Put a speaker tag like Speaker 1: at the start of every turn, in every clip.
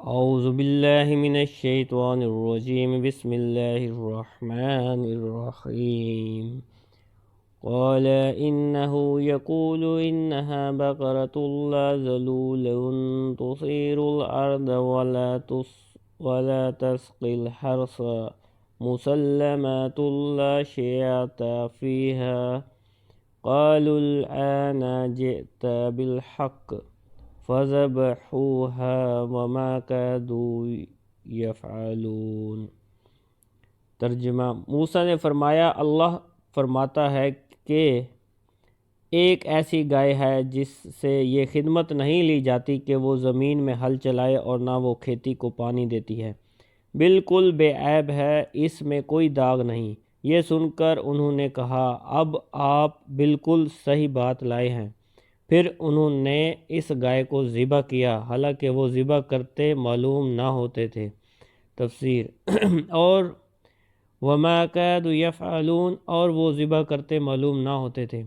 Speaker 1: اعوذ باللہ من الشیطان الرجیم بسم اللہ الرحمن الرحیم قال انه يقول انها بقرة لا ذلول تصير الارض ولا تسقي الحرث مسلمات لا شيعة فيها قالوا الآن جئت بالحق فذبحوها وما كادوا يفعلون۔ ترجمہ: موسیٰ نے فرمایا، اللہ فرماتا ہے کہ ایک ایسی گائے ہے جس سے یہ خدمت نہیں لی جاتی کہ وہ زمین میں ہل چلائے اور نہ وہ کھیتی کو پانی دیتی ہے، بالکل بے عیب ہے، اس میں کوئی داغ نہیں۔ یہ سن کر انہوں نے کہا، اب آپ بالکل صحیح بات لائے ہیں۔ پھر انہوں نے اس گائے کو ذبح کیا، حالانکہ وہ ذبح کرتے معلوم نہ ہوتے تھے۔ تفسیر اور وَمَا كَادُوا يَفْعَلُونَ، اور وہ ذبح کرتے معلوم نہ ہوتے تھے۔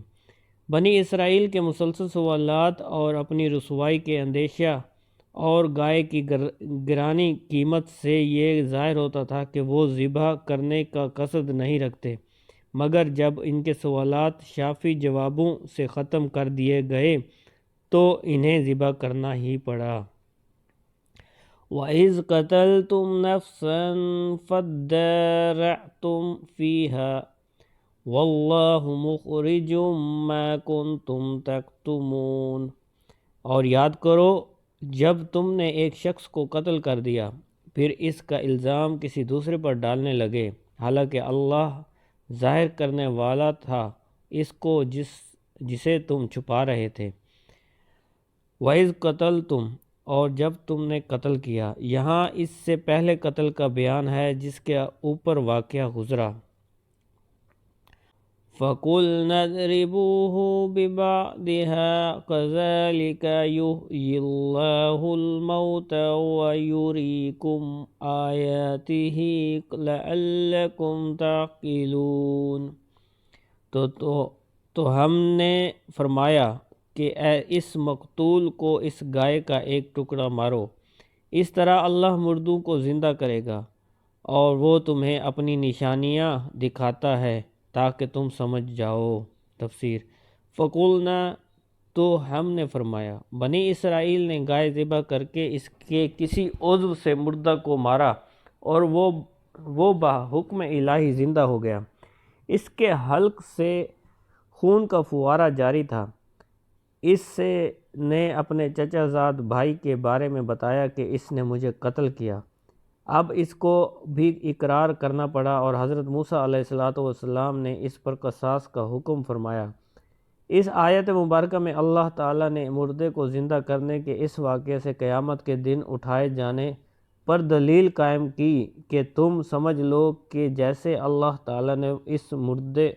Speaker 1: بنی اسرائیل کے مسلسل سوالات اور اپنی رسوائی کے اندیشہ اور گائے کی گرانی قیمت سے یہ ظاہر ہوتا تھا کہ وہ ذبح کرنے کا قصد نہیں رکھتے، مگر جب ان کے سوالات شافی جوابوں سے ختم کر دیے گئے تو انہیں ذبح کرنا ہی پڑا۔ وَإِذْ قَتَلْتُمْ نَفْسًا فَادَّارَأْتُمْ فِيهَا وَاللَّهُ مُخْرِجٌ مَا كُنْتُمْ تَكْتُمُونَ، اور یاد کرو جب تم نے ایک شخص کو قتل کر دیا، پھر اس کا الزام کسی دوسرے پر ڈالنے لگے، حالانکہ اللہ ظاہر کرنے والا تھا اس کو جسے تم چھپا رہے تھے۔ وَإِذْ قَتَلْتُمْ، اور جب تم نے قتل کیا، یہاں اس سے پہلے قتل کا بیان ہے جس کے اوپر واقعہ گزرا۔ فَقُلْنَا اضْرِبُوهُ بِبَعْضِهَا كَذَلِكَ يُحْيِي اللَّهُ الْمَوْتَى وَيُرِيكُمْ آيَاتِهِ لَعَلَّكُمْ تَعْقِلُونَ۔ تو ہم نے فرمایا کہ اس مقتول کو اس گائے کا ایک ٹکڑا مارو، اس طرح اللہ مردوں کو زندہ کرے گا اور وہ تمہیں اپنی نشانیاں دکھاتا ہے تاکہ تم سمجھ جاؤ۔ تفسیر فقلنا، تو ہم نے فرمایا، بنی اسرائیل نے گائے ذبح کر کے اس کے کسی عضو سے مردہ کو مارا اور وہ بحکم الہی زندہ ہو گیا۔ اس کے حلق سے خون کا فوارہ جاری تھا۔ اس نے اپنے چچا زاد بھائی کے بارے میں بتایا کہ اس نے مجھے قتل کیا۔ اب اس کو بھی اقرار کرنا پڑا اور حضرت موسیٰ علیہ السلام نے اس پر قصاص کا حکم فرمایا۔ اس آیت مبارکہ میں اللہ تعالیٰ نے مردے کو زندہ کرنے کے اس واقعے سے قیامت کے دن اٹھائے جانے پر دلیل قائم کی کہ تم سمجھ لو کہ جیسے اللہ تعالیٰ نے اس مردے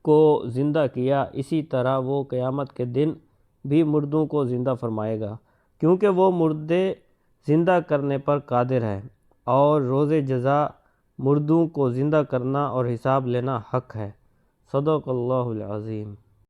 Speaker 1: کو زندہ کیا، اسی طرح وہ قیامت کے دن بھی مردوں کو زندہ فرمائے گا، کیونکہ وہ مردے زندہ کرنے پر قادر ہے اور روز جزا مردوں کو زندہ کرنا اور حساب لینا حق ہے۔ صدق اللہ العظیم۔